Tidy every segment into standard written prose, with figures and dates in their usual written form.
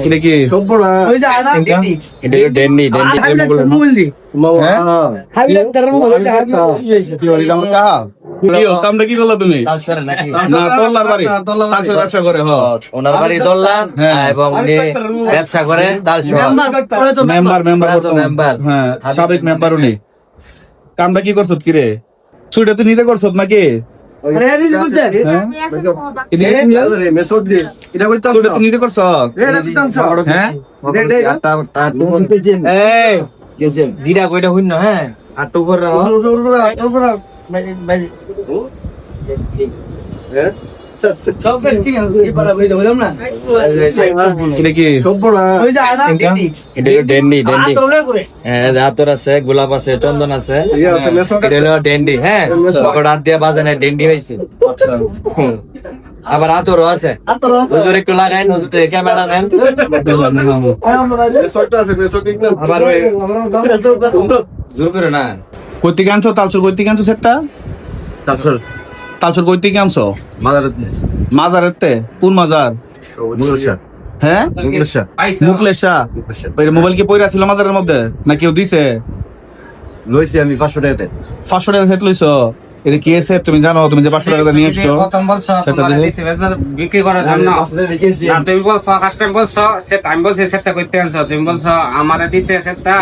এটা কি কামটা কি করলা তুমি? ব্যবসা করে ওনার বাড়ি দল্লা এবং ব্যবসা করে মেম্বার, হ্যাঁ সাবেক মেম্বার উনি। কামটা কি করছো কি রে? চুরিটা তুই নিজে করছো নাকি? নিজে করছ? হ্যাঁ জিরা কইটা হইন না। হ্যাঁ আটটু করে গোলাপ আছে, চন্দন আছে, ডেন্ডি। হ্যাঁ রাত দিয়ে বাজানে ডেন্ডি হয়েছে। আবার আতরও আছে, একটু লাগাই ক্যামেরা নেন। জোর করে না। কৈতিক আনছো? তালচুর কৈতিক আনছো সেটটা? তালচুর কৈতিক আনছো? মাজারেতে? কোন মাজার? হ্যাঁ মুকলেশা। মোবাইল কি পয়রা ছিল মাজারের মধ্যে না কেউ দিছে? লইছি আমি 500 টাকাতে। 500 টাকা সেট লইছো? এটা কি সেট তুমি জানো? তুমি যে 500 টাকা নিয়ে আসছো সেটা বিক্রি করার জন্য তুমি বলছো ফার্স্ট টাইম বলছো সেট, আমি বলছি সেটটা করতে আনছো, তুমি বলছো আমার দিছে সেটটা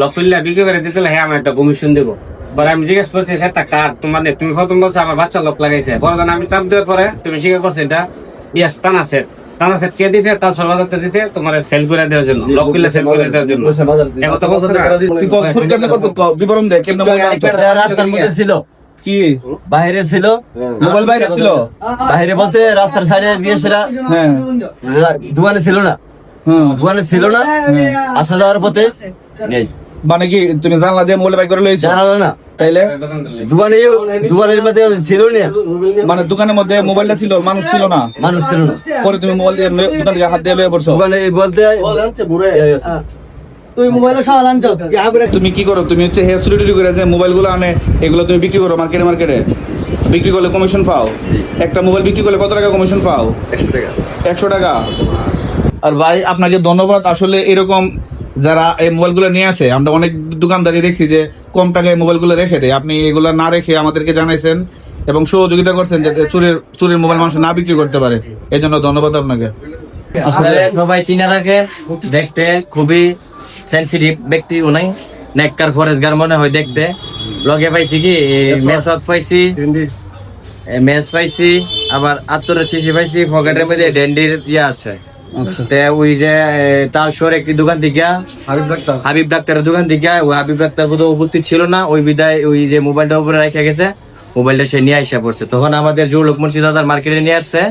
লকুল্লা বিক্রি করে দিতে হ্যাঁ আমি একটা কমিশন দেবো। পরে আমি জিজ্ঞেস করছি সেটটা কার তোমার? তুমি প্রথম বলছো আমার বাচ্চা লোক লাগাইছে। পরে আমি চাপ দেওয়ার পরে তুমি স্বীকার করছো এটা ইয়াস টানা সেট। টানা সেট কে দিছে? তার সর্বাধিক দিছে তোমার সেল করে দেওয়ার জন্য, লকুল্লা সেল করে দেওয়ার জন্য। এখন তো বলছো না বিবরণ দেয় কেমন রাস্তার মধ্যে ছিল কি? বাইরে ছিল মোবাইল বাইরে ছিল? বাইরে বলতে রাস্তার সাইডে দিয়ে সেটা দোকানে ছিল না, দোকানে ছিল না। আসা যাওয়ার পথে মানে কি তুমি জানলা দিয়ে মোবাইল বাইক করে লইছো? জানালো না তাইলে দোকানের মধ্যে ছিল না, মানে দোকানের মধ্যে মোবাইলটা ছিল, মানুষ ছিল না? মানুষ ছিল না। পরে তুমি মোবাইল দিয়ে দোকান থেকে হাত দিয়ে লয়ে পড়ছো? দোকানে বলতে তুই মোবাইল সকাল আনছো? তুমি কি করো? তুমি হচ্ছে হেয়ার চুরি করে যে মোবাইল গুলো আনে এগুলো তুমি বিক্রি করো মার্কেটে বিক্রি করলে কমিশন পাও? একটা মোবাইল বিক্রি করলে কত টাকা কমিশন পাও? 100 টাকা। আর ভাই আপনাকে ধন্যবাদ। আসলে এরকম যারা এই মোবাইল গুলো নিয়ে আসে, আমরা অনেক দোকানদারি দেখছি যে কম টাকায় মোবাইল গুলো রেখে দেয়। আপনি এগুলো না রেখে আমাদেরকে জানাইছেন এবং সহযোগিতা করছেন যাতে চুরির মোবাইল মানুষ না বিক্রি করতে পারে। এই জন্য ধন্যবাদ আপনাকে। আসলে সবাই চিনা রাখে, দেখতে খুবই সেন্সিটিভ ব্যক্তি উনি, নেককার ফরেজগার মনে হয় দেখতে। লগে পাইছি কি মেসক পাইছি, মেস পাইছি, আবার আত্তরের শিশি পাইছি, পকেটের মধ্যে ডেন্ডির ইয়ে আছে। ওই যে তালশোর একটি দোকান থেকে হাবিব ডাক্তারের দোকান থেকে, ওই হাবিব ডাক্তার বোধ উপস্থিত ছিল না, ওই বিদায় ওই যে মোবাইলটা উপরে রেখে গেছে, মোবাইলটা সে নিয়ে আইসা পড়ছে। তখন আমাদের জোরলোক মুন্সি দাদার মার্কেটে নিয়ে আসছে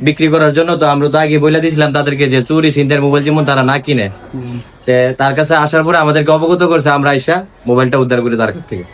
বিক্রি করার জন্য। তো আমরা তো আগে বলে দিয়েছিলাম তাদেরকে যে চুরি ছিনতাইয়ের মোবাইল যেমন তারা না কিনে। তার কাছে আসার পরে আমাদেরকে অবগত করছে, আমরা আইসা মোবাইলটা উদ্ধার করি তার কাছ থেকে।